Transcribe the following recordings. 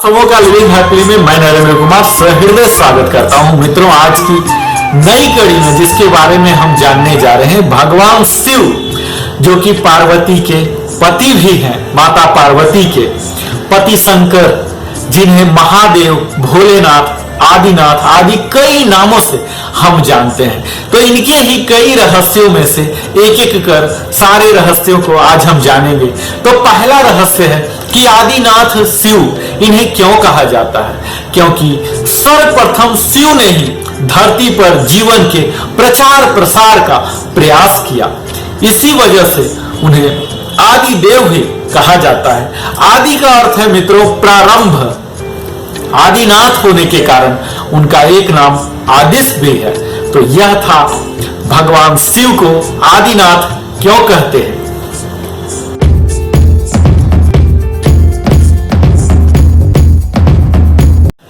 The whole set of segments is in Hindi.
सबों का लिविंग हैप्पीली में मैं नरेंद्र कुमार सहृदय स्वागत करता हूं। मित्रों, आज की नई कड़ी में जिसके बारे में हम जानने जा रहे हैं, भगवान शिव जो कि पार्वती के पति भी हैं, माता पार्वती के पति शंकर, जिन्हें महादेव, भोलेनाथ, आदिनाथ आदि कई नामों से हम जानते हैं। तो इनके ही कई रहस्यों में से एक एक कर सारे रहस्यों को आज हम जानेंगे। तो पहला रहस्य है कि आदिनाथ शिव इन्हें क्यों कहा जाता है, क्योंकि सर्वप्रथम शिव ने ही धरती पर जीवन के प्रचार प्रसार का प्रयास किया। इसी वजह से उन्हें आदि देव भी कहा जाता है। आदि का अर्थ है मित्रों प्रारंभ। आदिनाथ होने के कारण उनका एक नाम आदिश भी है। तो यह था भगवान शिव को आदिनाथ क्यों कहते हैं।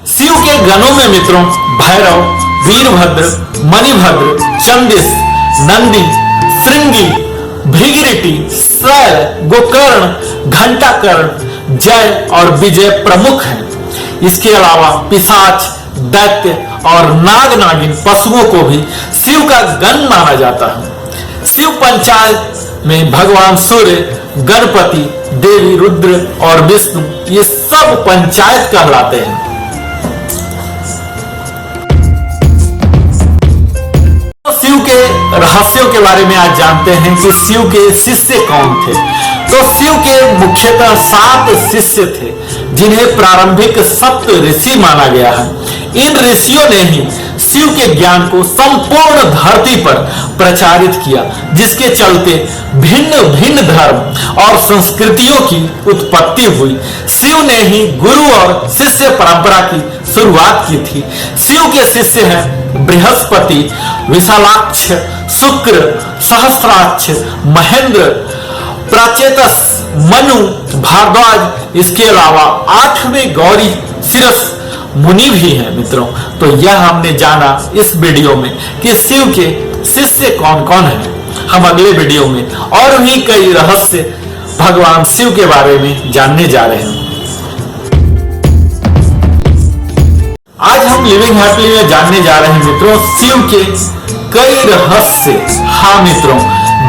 शिव के गणों में मित्रों भैरव, वीरभद्र, मणिभद्र, चंडिस, नंदी, श्रृंगी, भृगुरिटी, शैल, गोकर्ण, घंटाकर्ण, जय और विजय प्रमुख हैं। इसके अलावा पिशाच, दैत्य और नाग नागिन पशुओं को भी शिव का गण माना जाता है। शिव पंचायत में भगवान सूर्य, गणपति, देवी रुद्र और विष्णु ये सब पंचायत कहलाते हैं। शिव के रहस्यों के बारे में आज जानते हैं कि शिव के शिष्य कौन थे। तो शिव के मुख्यतः 7 शिष्य थे, जिन्हें प्रारंभिक सप्त ऋषि माना गया है। इन ऋषियों ने ही शिव के ज्ञान को संपूर्ण धरती पर प्रचारित किया, जिसके चलते भिन्न भिन्न धर्म और संस्कृतियों की उत्पत्ति हुई। शिव ने ही गुरु और शिष्य परंपरा की शुरुआत की थी। शिव के शिष्य हैं बृहस्पति, विशालाक्ष, शुक्र, सहस्त्राक्ष, महेंद्र, प्राचेतस, मनु, भारद्वाज। इसके अलावा 8वें गौरी शिरस मुनि भी हैं मित्रों। तो यह हमने जाना इस वीडियो में कि शिव के शिष्य कौन कौन हैं। हम अगले वीडियो में और भी कई रहस्य भगवान शिव के बारे में जानने जा रहे हैं। आज हम लिविंग हैप्पीली में जानने जा रहे हैं मित्रों शिव के कई रहस्य। हाँ मित्रों,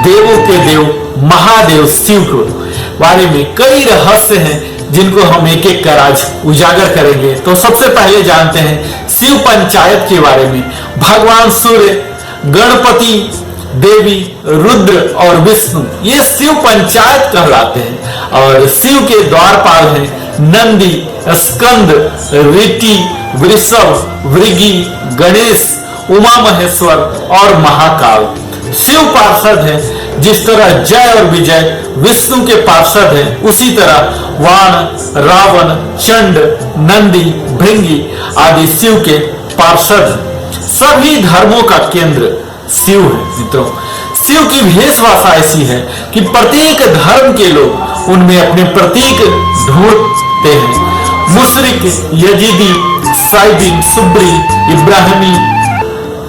देवों के देव महादेव शिव के बारे में कई रहस्य हैं, जिनको हम एक एक कर आज उजागर करेंगे। तो सबसे पहले जानते हैं शिव पंचायत के बारे में। भगवान सूर्य, गणपति, देवी, रुद्र और विष्णु ये शिव पंचायत कहलाते हैं। और शिव के द्वारपाल हैं नंदी, स्कंद, ऋषि, वृषभ, भृगि, गणेश, उमा महेश्वर और महाकाल। शिव पार्षद है। जिस तरह जय और विजय विष्णु के पार्षद हैं, उसी तरह वाण, रावण, चंड, नंदी, भृंगी आदि शिव के पार्षद। सभी धर्मों का केंद्र शिव है मित्रों। शिव की भेषभूषा ऐसी है कि प्रत्येक धर्म के लोग उनमें अपने प्रतीक ढूंढते हैं। मुशरिक, यजीदी, साइबिन, सुब्री, इब्राहिमी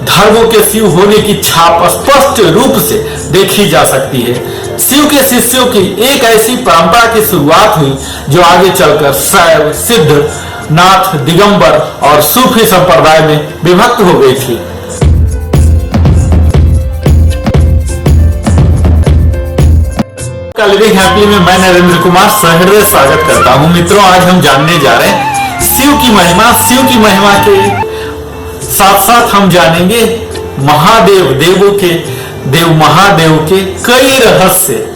धर्मों के शिव होने की छाप स्पष्ट रूप से देखी जा सकती है। शिव के शिष्यों की एक ऐसी परंपरा की शुरुआत हुई जो आगे चलकर शैव, सिद्ध, नाथ, दिगंबर और सूफी संप्रदाय में विभक्त हो गई थी। लिविंग हैप्पीली में मैं नरेंद्र कुमार सहृदय स्वागत करता हूं। मित्रों, आज हम जानने जा रहे हैं शिव की महिमा। शिव की महिमा के साथ साथ हम जानेंगे महादेव, देवों के देव महादेव के कई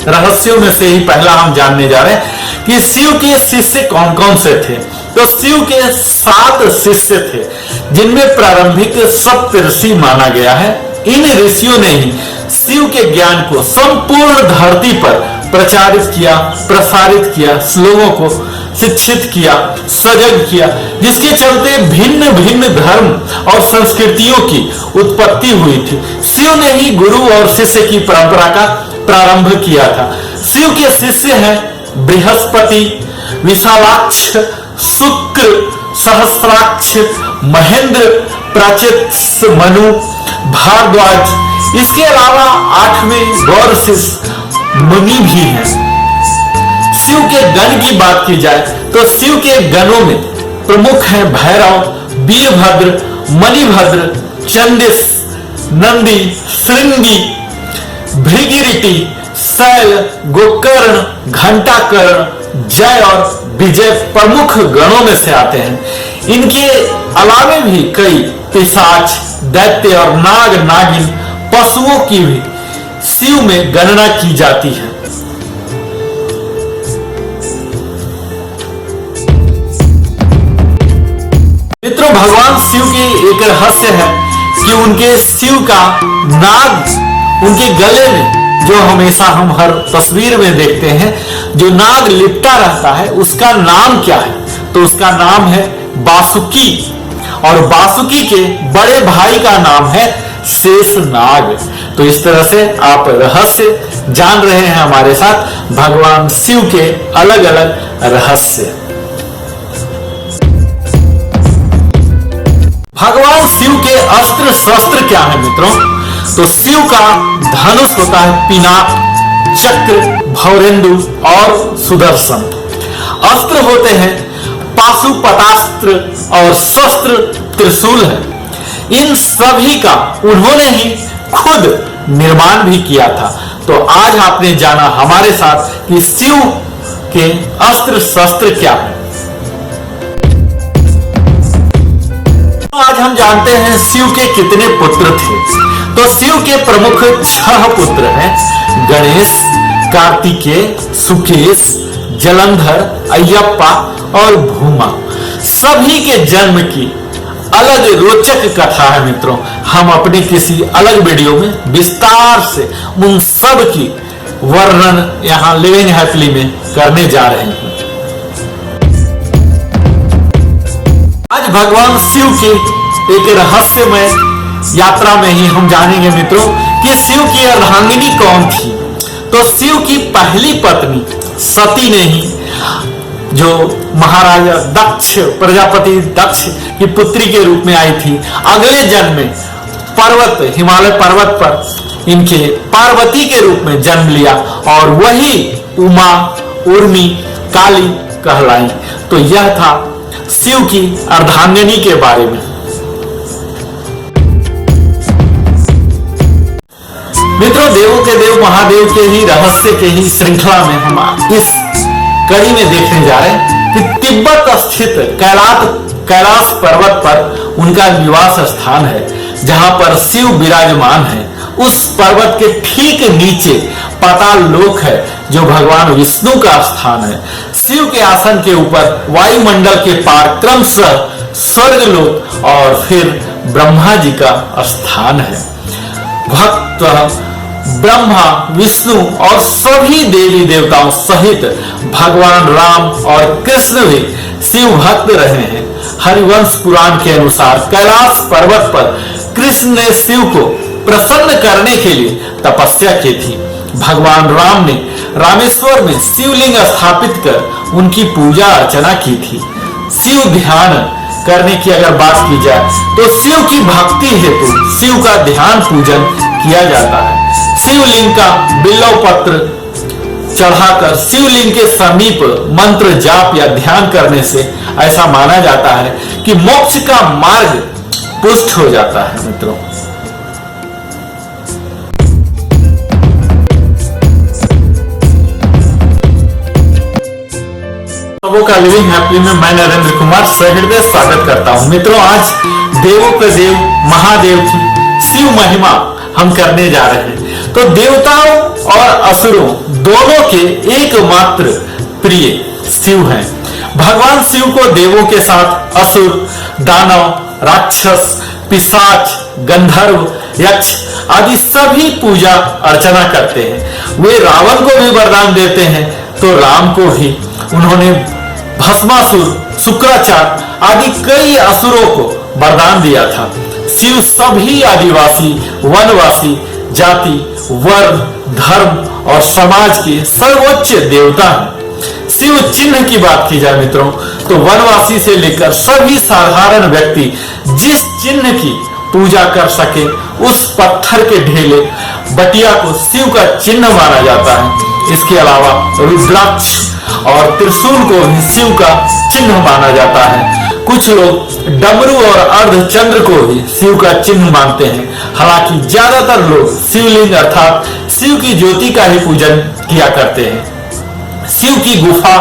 रहस्यों में से ही पहला हम जानने जा रहे हैं कि शिव के शिष्य कौन कौन से थे। तो शिव के 7 शिष्य थे, जिनमें प्रारंभिक सप्त ऋषि माना गया है। इन ऋषियों ने ही शिव के ज्ञान को संपूर्ण धरती पर प्रचारित किया, प्रसारित किया, लोगों को शिक्षित किया, सजग किया, जिसके चलते भिन्न भिन्न धर्म और संस्कृतियों की उत्पत्ति हुई थी। शिव ने ही गुरु और शिष्य की परंपरा का प्रारंभ किया था। शिव के शिष्य हैं बृहस्पति, विशालाक्ष, शुक्र, सहस्त्राक्ष, महेंद्र, प्राचेतस, मनु, भारद्वाज। इसके अलावा 8वें गौर शिष्य मुनि भी हैं। शिव के गण की बात की जाए तो शिव के गणों में प्रमुख हैं भैरव, वीरभद्र, मणिभद्र, चंडिस, नंदी, श्रृंगी, भृगिरिटी, शैल, गोकर्ण, घंटाकर्ण, जय और विजय प्रमुख गणों में से आते हैं। इनके अलावे भी कई पिशाच, दैत्य और नाग नागिन पशुओं की भी शिव में गणना की जाती है। मित्रों, भगवान शिव की एक रहस्य है कि उनके शिव का नाग उनके गले में, जो हमेशा हम हर तस्वीर में देखते हैं, जो नाग लिपटा रहता है, उसका नाम क्या है? तो उसका नाम है वासुकी, और वासुकी के बड़े भाई का नाम है शेषनाग। तो इस तरह से आप रहस्य जान रहे हैं हमारे साथ भगवान शिव के अलग अलग रहस्य। भगवान शिव के अस्त्र शस्त्र क्या है मित्रों? तो शिव का धनुष होता है पिनाक, चक्र, भौरेंदु और सुदर्शन। अस्त्र होते हैं पाशुपतास्त्र और शस्त्र त्रिशूल है। इन सभी का उन्होंने ही खुद निर्माण भी किया था। तो आज आपने जाना हमारे साथ कि शिव के अस्त्र शस्त्र क्या है। आज हम जानते हैं शिव के कितने पुत्र थे। तो शिव के प्रमुख 6 पुत्र हैं: गणेश, कार्तिकेय, सुकेश, जलंधर, अयप्पा और भूमा। सभी के जन्म की अलग रोचक कथा है मित्रों। हम अपने किसी अलग वीडियो में विस्तार से उन सब की वर्णन यहां लिविंग हैप्पीली में करने जा रहे हैं। आज भगवान शिव की एक रहस्यमय यात्रा में ही हम जानेंगे मित्रों कि शिव की अर्धांगिनी कौन थी। तो शिव की पहली पत्नी सती ने ही, जो महाराजा दक्ष, प्रजापति दक्ष की पुत्री के रूप में आई थी, अगले जन्म में पर्वत, हिमालय पर्वत पर इनके पार्वती के रूप में जन्म लिया और वही उमा, उर्मी, काली कहलाई। तो यह था शिव की अर्धांगिनी के बारे में। मित्रों, देवों के देव महादेव के ही रहस्य के ही श्रृंखला में हम इस कड़ी में देखने जा रहे हैं कि तिब्बत स्थित कैलाश पर्वत पर उनका निवास स्थान है, जहां पर शिव विराजमान है। उस पर्वत के ठीक नीचे पाताल लोक है, जो भगवान विष्णु का स्थान है। शिव के आसन के ऊपर वायुमंडल के पार क्रमशः स्वर्ग लोक और फिर ब्रह्मा जी का स्थान है। भक्त ब्रह्मा, विष्णु और सभी देवी देवताओं सहित भगवान राम और कृष्ण भी शिव भक्त रहे हैं। हरिवंश पुराण के अनुसार कैलाश पर्वत पर कृष्ण ने शिव को प्रसन्न करने के लिए तपस्या की थी। भगवान राम ने रामेश्वर में शिवलिंग स्थापित कर उनकी पूजा अर्चना की थी। शिव ध्यान करने की अगर बात की जाए तो शिव की भक्ति हेतु शिव का ध्यान पूजन किया जाता है। शिवलिंग का बिल्व पत्र चढ़ाकर शिवलिंग के समीप मंत्र जाप या ध्यान करने से ऐसा माना जाता है कि मोक्ष का मार्ग पुष्ट हो जाता है। मित्रों, का लिविंग हैप्पीली में मैं नरेंद्र कुमार सहृदय स्वागत करता हूं। मित्रों, आज देवों के देव महादेव की शिव महिमा हम करने जा रहे हैं। तो देवताओं और असुरों दोनों के एकमात्र प्रिय शिव हैं। भगवान शिव को देवों के साथ असुर, दानव, राक्षस, पिशाच, गंधर्व, यक्ष आदि सभी पूजा अर्चना करते हैं। वे रावण को भी वरदान देते हैं तो राम को भी उन्होंने भस्मासुर, शुक्राचार्य आदि कई असुरों को वरदान दिया था। शिव सभी आदिवासी, वनवासी, जाति, वर्ण, धर्म और समाज के सर्वोच्च देवता हैं। शिव चिन्ह की बात की जाए मित्रों, तो वनवासी से लेकर सभी साधारण व्यक्ति जिस चिन्ह की पूजा कर सके उस पत्थर के ढेले बटिया को शिव का चिन्ह माना जाता है। इसके अलावा रुद्राक्ष और त्रिशूल को भी शिव का चिन्ह माना जाता है। कुछ लोग डमरू और अर्धचंद्र को भी शिव का चिन्ह मानते हैं। हालांकि ज्यादातर लोग शिवलिंग अर्थात शिव की ज्योति का ही पूजन किया करते हैं। शिव की गुफा।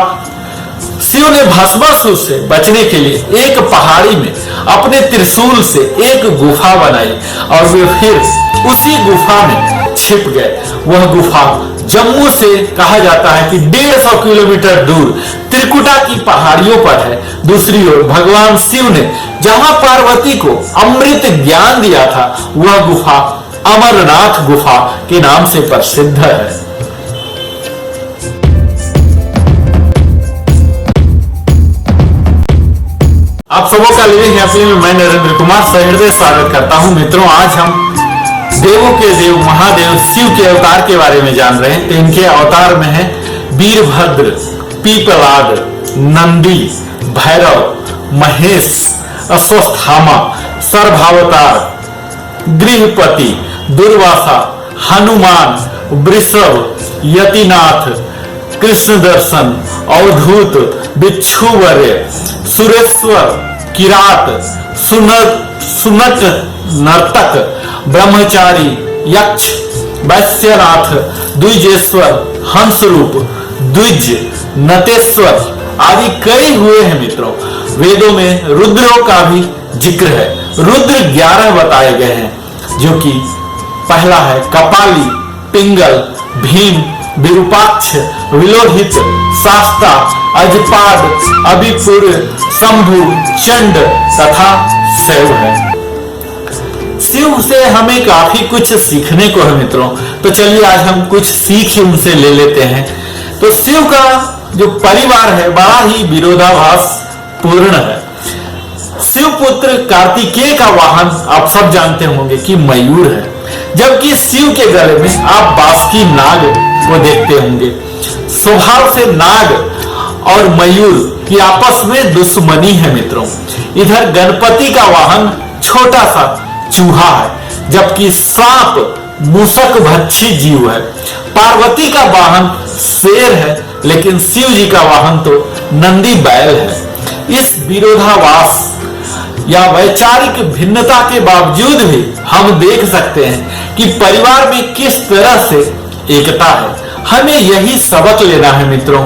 शिव ने भस्मासुर से बचने के लिए एक पहाड़ी में अपने त्रिशूल से एक गुफा बनाई और वे फिर उसी गुफा में छिप गए। वह गुफा जम्मू से कहा जाता है कि 150 किलोमीटर दूर त्रिकुटा की पहाड़ियों पर है। दूसरी ओर भगवान शिव ने जहां पार्वती को अमृत ज्ञान दिया था, वह गुफा अमरनाथ गुफा के नाम से प्रसिद्ध है। आप सबों का लिविंग हैप्पी में मैं नरेंद्र कुमार सहृदय स्वागत करता हूं। मित्रों, आज हम देवों के देव महादेव शिव के अवतार के बारे में जान रहे हैं। तो इनके अवतार में है वीरभद्र, पीपलाद, नंदी, भैरव, महेश, अश्वत्थामा, सर्वावतार, गृहपति, दुर्वासा, हनुमान, वृषभ, यतिनाथ, कृष्ण दर्शन, अवधूत, बिच्छुवर्य, सुरेश्वर, किरात, सुनट नर्तक, ब्रह्मचारी, यक्ष, वैश्यनाथ, द्विजेश्वर, हंसरूप, द्विज, नटेश्वर आदि कई हुए हैं। मित्रों, वेदों में रुद्रों का भी जिक्र है। रुद्र 11 बताए गए हैं, जो कि पहला है कपाली, पिंगल, भीम, विरूपाक्ष, विलोहित, शास्ता, अजपाद, अभिपुर, शंभु, चंड तथा शैव है। शिव से हमें काफी कुछ सीखने को है मित्रों, तो चलिए आज हम कुछ सीख उनसे ले लेते हैं। तो शिव का जो परिवार है बड़ा ही विरोधाभास पूर्ण है। शिव पुत्र कार्तिकेय का वाहन आप सब जानते होंगे कि मयूर है, जबकि शिव के गले में आप बासुकी नाग को देखते होंगे। स्वभाव से नाग और मयूर की आपस में दुश्मनी है मित्रों। इधर गणपति का वाहन छोटा सा चूहा है, जबकि सांप मूसक भक्षी जीव है। पार्वती का वाहन शेर है, लेकिन शिव जी का वाहन तो नंदी बैल है। इस विरोधाभास या वैचारिक भिन्नता के बावजूद भी हम देख सकते हैं कि परिवार में किस तरह से एकता है। हमें यही सबक लेना है मित्रों,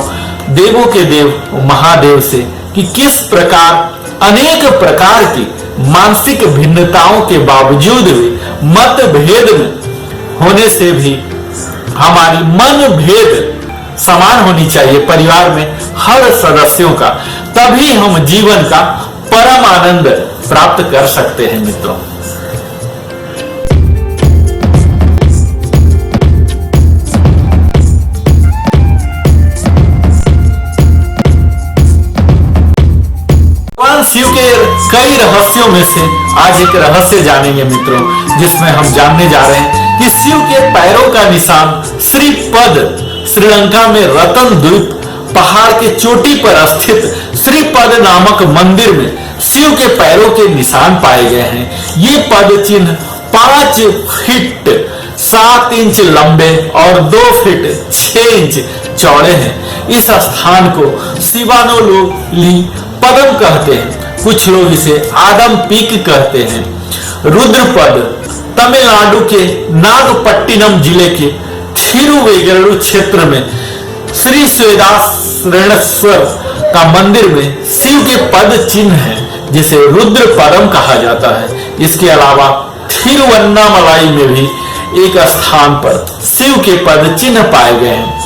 देवों के देव महादेव से, कि किस प्रकार अनेक प्रकार की मानसिक भिन्नताओं के बावजूद भी मतभेद में होने से भी हमारी मन भेद समान होनी चाहिए परिवार में हर सदस्यों का, तभी हम जीवन का परम आनंद प्राप्त कर सकते हैं मित्रों। भगवान शिव के कई रहस्यों में से आज एक रहस्य जानेंगे मित्रों, जिसमें हम जानने जा रहे हैं कि शिव के पैरों का निशान श्रीपद श्रीलंका में रतन द्वीप पहाड़ के चोटी पर स्थित श्रीपद नामक मंदिर में शिव के पैरों के निशान पाए गए हैं। ये पद चिन्ह 5 फीट 7 इंच लंबे और 2 फीट 6 इंच चौड़े हैं। इस स्थान को शिवानोलोली पदम कहते हैं, कुछ लोग इसे आदम पीक कहते हैं। रुद्रपद तमिलनाडु के नागपट्टिनम जिले के थिरुवेगरु क्षेत्र में श्री स्वेदाश्रेणेश्वर का मंदिर में शिव के पद चिन्ह है, जिसे रुद्र पदम कहा जाता है। इसके अलावा थिरुवन्नामलाई में भी एक स्थान पर शिव के पद चिन्ह पाए गए हैं।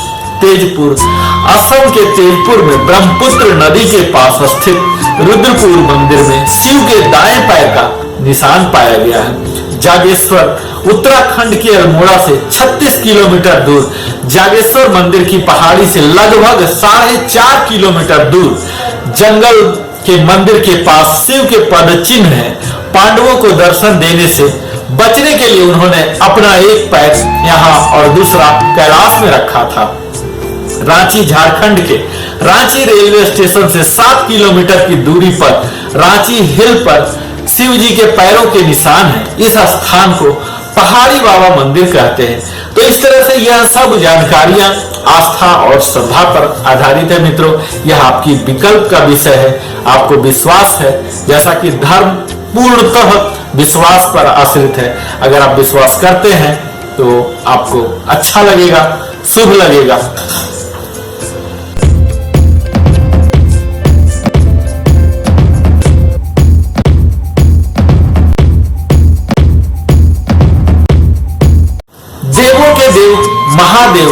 तेजपुर असम के तेजपुर में ब्रह्मपुत्र नदी के पास स्थित रुद्रपुर मंदिर में शिव के दाएं पैर का निशान पाया गया है। जागेश्वर उत्तराखंड के अल्मोड़ा से 36 किलोमीटर दूर जागेश्वर मंदिर की पहाड़ी से लगभग 4.5 किलोमीटर दूर जंगल के मंदिर के पास शिव के पद चिन्ह है। पांडवों को दर्शन देने से बचने के लिए उन्होंने अपना एक पैर यहाँ और दूसरा कैलाश में रखा था। रांची झारखंड के रांची रेलवे स्टेशन से 7 किलोमीटर की दूरी पर रांची हिल पर शिव जी के पैरों के निशान है। इस स्थान को पहाड़ी बाबा मंदिर कहते हैं। तो इस तरह से यह सब जानकारियां आस्था और श्रद्धा पर आधारित है मित्रों। यह आपकी विकल्प का विषय है, आपको विश्वास है। जैसा कि धर्म पूर्णतः विश्वास पर आश्रित है। अगर आप विश्वास करते हैं तो आपको अच्छा लगेगा, शुभ लगेगा। देवों के देव महादेव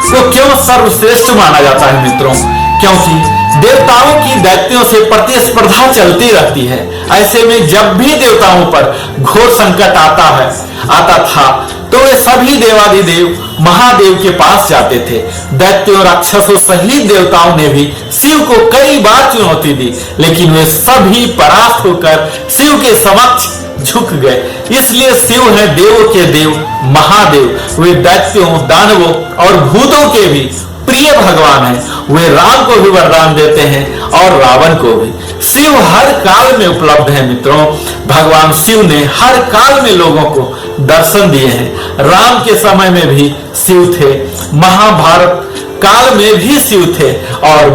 को क्यों सर्वश्रेष्ठ माना जाता है मित्रों? क्योंकि देवताओं की दैत्यों से प्रतिस्पर्धा चलती रहती है। ऐसे में जब भी देवताओं पर घोर संकट आता था तो वे सभी देवाधिदेव महादेव के पास जाते थे। दैत्यों राक्षसों सहित देवताओं ने भी शिव को कई बार चुनौती दी, लेकिन वे सभी परास्त होकर शिव के समक्ष झुक गए। इसलिए शिव है देवों के देव महादेव। वे दैत्यों, दानवों और भूतों के भी प्रिय भगवान हैं। वे राम को भी वरदान देते हैं और रावण को भी। शिव हर काल में उपलब्ध है मित्रों। भगवान शिव ने हर काल में लोगों को दर्शन दिए हैं। राम के समय में भी शिव थे, महाभारत काल में भी शिव थे और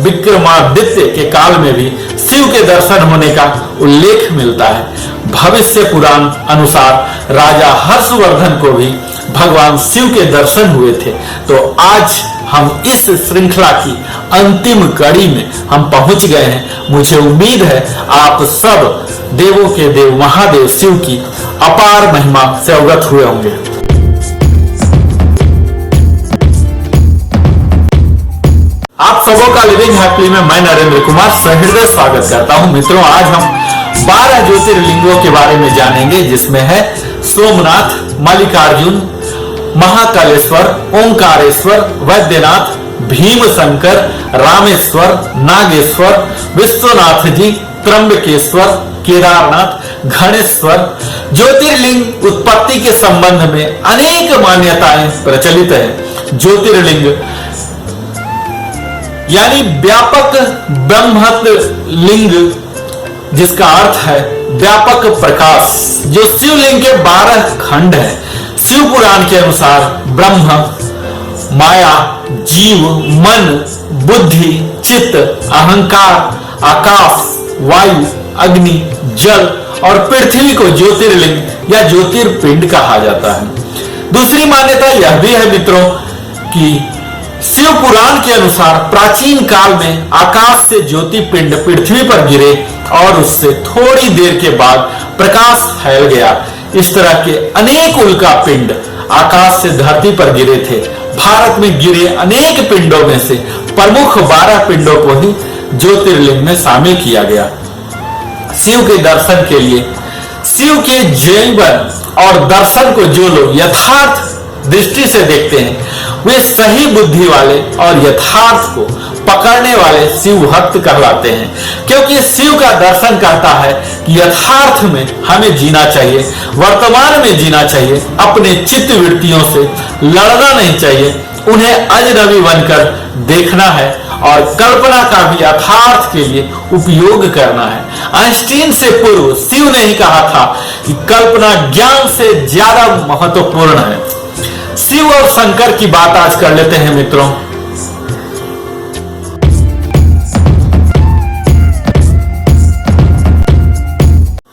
विक्रमादित्य के काल में भी शिव के दर्शन होने का उल्लेख मिलता है। भविष्य पुराण अनुसार राजा हर्षवर्धन को भी भगवान शिव के दर्शन हुए थे। तो आज हम इस श्रृंखला की अंतिम कड़ी में हम पहुंच गए हैं। मुझे उम्मीद है आप सब देवों के देव महादेव शिव की अपार महिमा से अवगत हुए होंगे। आप सबों का लिविंग हैप्पीली में मैं नरेंद्र कुमार सहृदय स्वागत करता हूं। मित्रों, आज हम 12 ज्योतिर्लिंगों के बारे में जानेंगे, जिसमें है सोमनाथ, मल्लिकार्जुन, महाकालेश्वर, ओंकारेश्वर, वैद्यनाथ, भीमशंकर, रामेश्वर, नागेश्वर, विश्वनाथ जी, त्र्यंबकेश्वर, केदारनाथ, घनेश्वर। ज्योतिर्लिंग उत्पत्ति के संबंध में अनेक मान्यताएं प्रचलित है। ज्योतिर्लिंग यानी व्यापक ब्रह्मत्व लिंग, जिसका अर्थ है व्यापक प्रकाश, जो शिवलिंग के 12 खंड है। शिव पुराण के अनुसार ब्रह्म, माया, जीव, मन, बुद्धि, चित्त, अहंकार, आकाश, वायु, अग्नि, जल और पृथ्वी को ज्योतिर्लिंग या ज्योतिर्पिंड कहा जाता है। दूसरी मान्यता यह भी है मित्रों कि शिव पुराण के अनुसार प्राचीन काल में आकाश से ज्योतिर्पिंड पृथ्वी पर गिरे और उससे थोड़ी देर के बाद प्रकाश फैल गया। इस तरह के अनेक उल्का पिंड आकाश से धरती पर गिरे थे। भारत में गिरे अनेक पिंडों में से प्रमुख 12 पिंडों को ही ज्योतिर्लिंग में शामिल किया गया। शिव के दर्शन के लिए, शिव के जीवन और दर्शन को जो लोग यथार्थ दृष्टि से देखते हैं, वे सही बुद्धि वाले और यथार्थ को पकड़ने वाले शिव भक्त कहलाते हैं। क्योंकि शिव का दर्शन कहता है कि यथार्थ में हमें जीना चाहिए, वर्तमान में जीना चाहिए, अपने चित्त वृत्तियों से लड़ना नहीं चाहिए, उन्हें अजनबी बनकर देखना है और कल्पना का भी यथार्थ के लिए उपयोग करना है। आइंस्टीन से पूर्व शिव ने ही कहा था कि कल्पना ज्ञान से ज्यादा महत्वपूर्ण है। शिव और शंकर की बात आज कर लेते हैं मित्रों।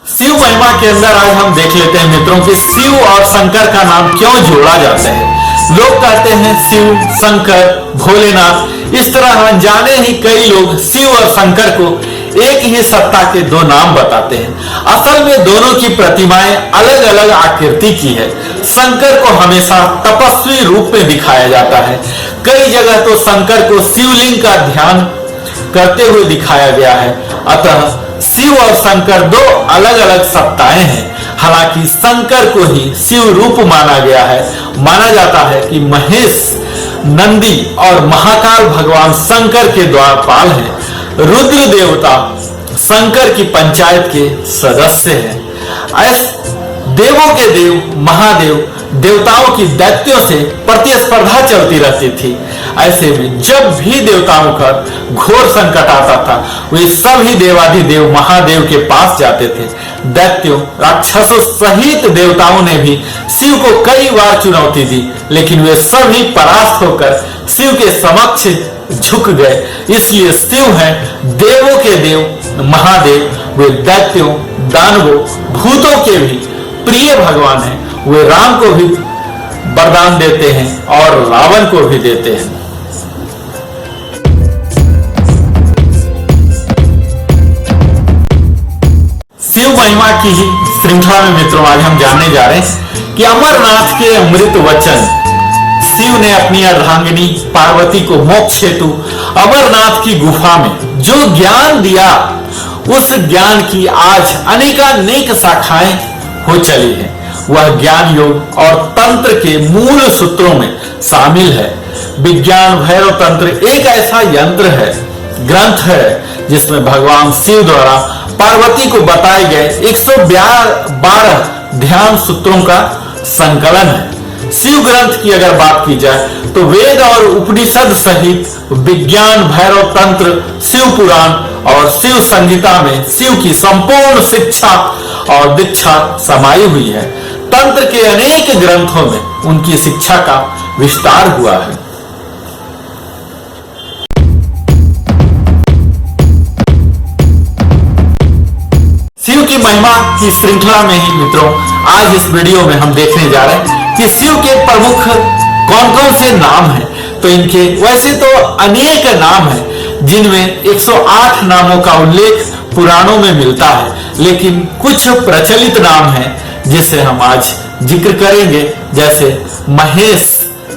शिव महिमा के अंदर आज हम देख लेते हैं मित्रों कि शिव और शंकर का नाम क्यों जोड़ा जाता है। लोग कहते हैं शिव, शंकर, भोलेनाथ। इस तरह अनजाने ही कई लोग शिव और शंकर को एक ही सत्ता के दो नाम बताते हैं। असल में दोनों की प्रतिमाएं अलग अलग आकृति की है। शंकर को हमेशा तपस्वी रूप में दिखाया जाता है। कई जगह तो शंकर को शिवलिंग का ध्यान करते हुए दिखाया गया है। अतः शिव और शंकर दो अलग अलग सत्ताएं हैं। हालांकि शंकर को ही शिव रूप माना गया है। माना जाता है कि महेश, नंदी और महाकाल भगवान शंकर के द्वारपाल हैं। रुद्र देवता शंकर की पंचायत के सदस्य हैं। देवों के देव महादेव देवताओं की दैत्यों से प्रतिस्पर्धा चलती रहती थी। ऐसे में जब भी देवताओं का घोर संकट आता था, वे सभी देवाधिदेव महादेव के पास जाते थे। दैत्यों राक्षसों सहित देवताओं ने भी शिव को कई बार चुनौती दी, लेकिन वे सभी परास्त होकर शिव के समक्ष झुक गए। इसलिए शिव हैं देवों के देव महादेव। वे दैत्यों दानवों भूतों के भी प्रिय भगवान हैं। वे राम को भी वरदान देते हैं और रावण को भी देते हैं। शिव महिमा की ही श्रृंखला में मित्रों आज हम जानने जा रहे हैं कि अमरनाथ के अमृत वचन शिव ने अपनी अर्धांगिनी पार्वती को मोक्ष हेतु अमरनाथ की गुफा में जो ज्ञान दिया, उस ज्ञान की आज अनेकानेक शाखाएं हो चली है। वह ज्ञान योग और तंत्र के मूल सूत्रों में शामिल है। विज्ञान भैरव तंत्र एक ऐसा यंत्र है, ग्रंथ है, जिसमें भगवान शिव द्वारा पार्वती को बताए गए 112 ध्यान सूत्रों का संकलन है। शिव ग्रंथ की अगर बात की जाए तो वेद और उपनिषद सहित विज्ञान भैरव तंत्र, शिव पुराण और शिव संहिता में शिव की संपूर्ण शिक्षा और दीक्षा समाई हुई है। तंत्र के अनेक ग्रंथों में उनकी शिक्षा का विस्तार हुआ है। शिव की महिमा की श्रृंखला में ही मित्रों आज इस वीडियो में हम देखने जा रहे हैं कि शिव के प्रमुख कौन कौन से नाम हैं। तो इनके वैसे तो अनेक नाम हैं, जिनमें 108 नामों का उल्लेख पुराणों में मिलता है, लेकिन कुछ प्रचलित नाम हैं जिसे हम आज जिक्र करेंगे, जैसे महेश,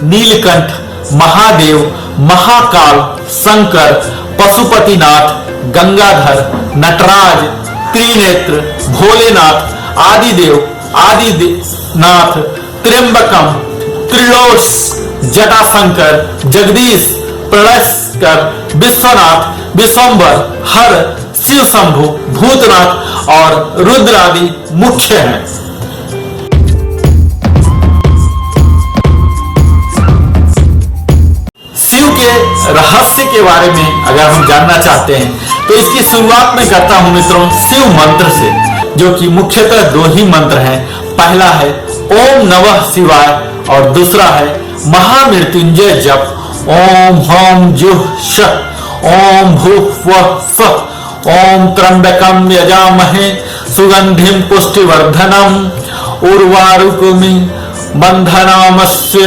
नीलकंठ, महादेव, महाकाल, शंकर, पशुपतिनाथ, गंगाधर, नटराज, त्रिनेत्र, भोलेनाथ, आदिदेव, आदिनाथ, त्र्यंबकम, त्रिलोच, जटाशंकर, जगदीश, प्रलयस्कर, विश्वनाथ, विश्वंभर, हर, शिव शंभु, भूतनाथ और रुद्र आदि मुख्य हैं। शिव के रहस्य के बारे में अगर हम जानना चाहते हैं तो इसकी शुरुआत में करता हूं मित्रों शिव मंत्र से, जो कि मुख्यतः दो ही मंत्र हैं। पहला है ओम नमः शिवाय और दूसरा है महामृत्युंजय जप। ओम हम जुह श, ओम भूः वः स्वः, ओम त्र्यंबकम यजामहे सुगंधिम पुष्टिवर्धनम उर्वारुकमिं बंधनामस्य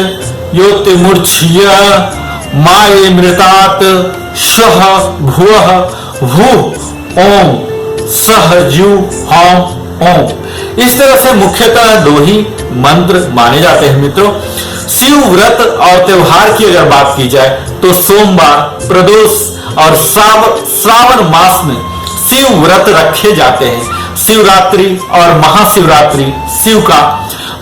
योतिमूर्च्छया माये मृतात श्वः भुवः भूः ओम सह जु हम ओम। इस तरह से मुख्यतः दो ही मंत्र माने जाते हैं मित्रों। शिव व्रत और त्योहार की अगर बात की जाए तो सोमवार, प्रदोष और श्रावण मास में शिव व्रत रखे जाते हैं। शिवरात्रि और महाशिवरात्रि शिव का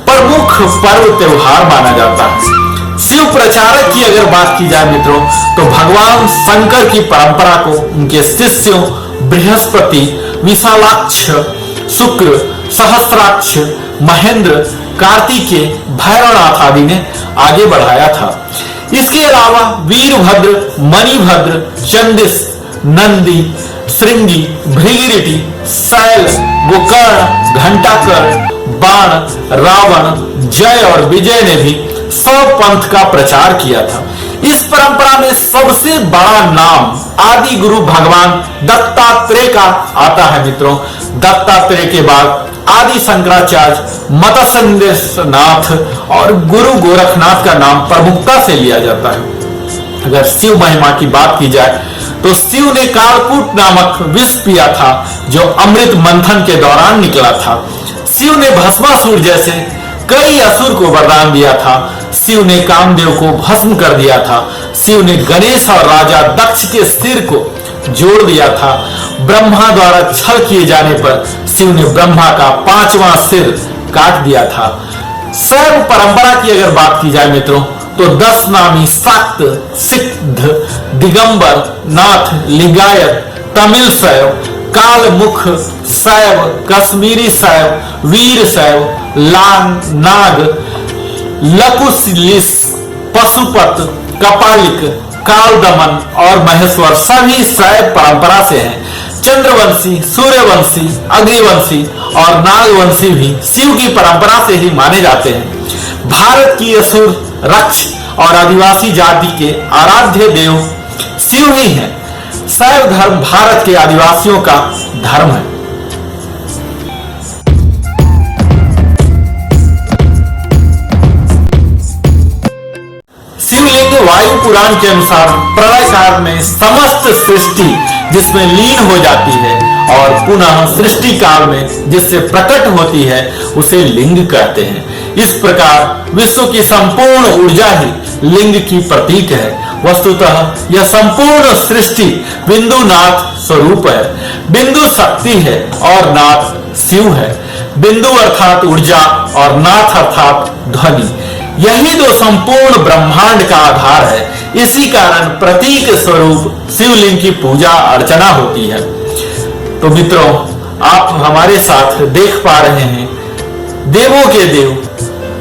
प्रमुख पर्व त्योहार माना जाता है। शिव प्रचारक की अगर बात की जाए मित्रों तो भगवान शंकर की परंपरा को उनके शिष्यों बृहस्पति, विशालाक्ष, शुक्र, सहस्राक्ष, महेंद्र, कार्तिकेय, भैरवनाथ आदि ने आगे बढ़ाया था। इसके अलावा वीरभद्र, मणिभद्र, चंदिस, नंदी, श्रृंगी, भृगिरिटी, शैल, गोकर्ण, घंटाकर्ण, बाण, रावण, जय और विजय ने भी सब पंथ का प्रचार किया था। इस परंपरा में सबसे बड़ा नाम आदि गुरु भगवान दत्तात्रेय का आता है मित्रों। दत्तात्रेय के बाद आदि शंकराचार्य, मत्स्येंद्रनाथ और गुरु गोरखनाथ का नाम प्रमुखता से लिया जाता है। अगर शिव महिमा की बात की जाए तो शिव ने कालकूट नामक विष पिया था, जो अमृत मंथन के दौरान निकला था। शिव ने भस्मासुर जैसे कई असुर को वरदान दिया था। शिव ने कामदेव को भस्म कर दिया था। शिव ने गणेश और राजा दक्ष के सिर को जोड़ दिया था। ब्रह्मा द्वारा छल किए जाने पर शिव ने ब्रह्मा का 5वां सिर काट दिया था। शैव परंपरा की अगर बात की जाए मित्रों तो 10 नामी शाक्त, सिद्ध, दिगंबर, नाथ, लिंगायत, तमिल शैव, कालमुख शैव, कश्मीरी शैव, वीर शैव, नाग, लकुलिश, पशुपत, कपालिक, कालदमन और महेश्वर सभी शैव परंपरा से हैं। चंद्रवंशी, सूर्यवंशी, अग्निवंशी और नागवंशी भी शिव की परंपरा से ही माने जाते हैं। भारत की असुर, रक्ष और आदिवासी जाति के आराध्य देव शिव ही हैं। शैव धर्म भारत के आदिवासियों का धर्म है। शिवलिंग वायु पुराण के अनुसार प्रलय काल में समस्त सृष्टि जिसमें लीन हो जाती है और पुनः सृष्टि काल में जिससे प्रकट होती है उसे लिंग कहते हैं। इस प्रकार विश्व की संपूर्ण ऊर्जा ही लिंग की प्रतीक है। वस्तुतः यह संपूर्ण सृष्टि बिंदुनाथ स्वरूप है। बिंदु शक्ति है और नाथ शिव है। बिंदु अर्थात ऊर्जा और नाथ अर्थात ध्वनि। यही तो संपूर्ण ब्रह्मांड का आधार है। इसी कारण प्रतीक स्वरूप शिवलिंग की पूजा अर्चना होती है। तो मित्रों, आप हमारे साथ देख पा रहे हैं देवों के देव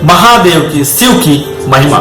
महादेव की शिव की महिमा।